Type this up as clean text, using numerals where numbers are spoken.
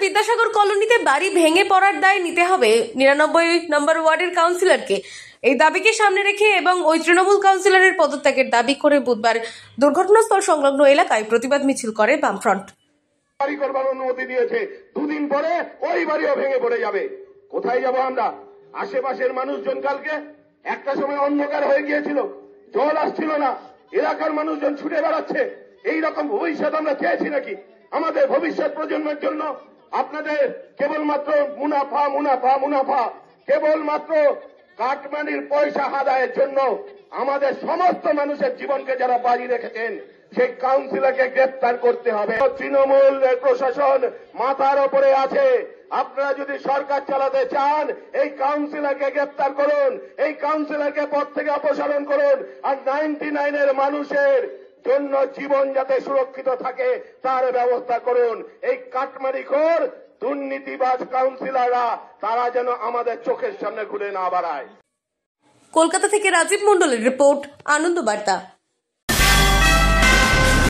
বিদ্যাসাগর কলোনিতে বাড়ি ভেঙে পড়ার দায় নিতে হবে 99 নম্বর ওয়ার্ডের কাউন্সিলরকে। এই দাবিকে সামনে রেখে এবং ওই তৃণমূল কাউন্সিলরের পদত্যাগের দাবি করে বুধবার দুর্ঘটনাস্থল সংলগ্ন এলাকায় প্রতিবাদ মিছিল করে বামফ্রন্ট। বাড়ি করবার অনুমতি দিয়েছে, দুদিন পরে ওই বাড়িও ভেঙে পড়ে যাবে। কোথায় যাব আমরা? আশেপাশের মানুষজন কালকে একটা সময় অন্ধকার হয়ে গিয়েছিল, জল আসছিল না, এলাকার মানুষজন ছুটে বেড়াচ্ছে। এইরকম ভবিষ্যৎ আমরা চেয়েছি নাকি আমাদের ভবিষ্যৎ প্রজন্মের জন্য? আপনাদের কেবলমাত্র মুনাফা মুনাফা মুনাফা, কেবলমাত্র কাটমানির পয়সা আদায়ের জন্য আমাদের সমস্ত মানুষের জীবনকে যারা বাজি রেখেছেন সেই কাউন্সিলরকে গ্রেফতার করতে হবে। তৃণমূল প্রশাসন মাথার ওপরে আছে। আপনারা যদি সরকার চালাতে চান এই কাউন্সিলরকে গ্রেফতার করুন, এই কাউন্সিলরকে পদ থেকে অপসারণ করুন, আর 99 এর মানুষের জন্য জীবন যাতে সুরক্ষিত থাকে তার ব্যবস্থা করুন। এই কাটমারিখোর দুর্নীতিবাজ কাউন্সিলররা তারা যেন আমাদের চোখের সামনে ঘুরে না বেড়ায়। কলকাতা থেকে রাজীব মণ্ডলের রিপোর্ট, আনন্দ বার্তা।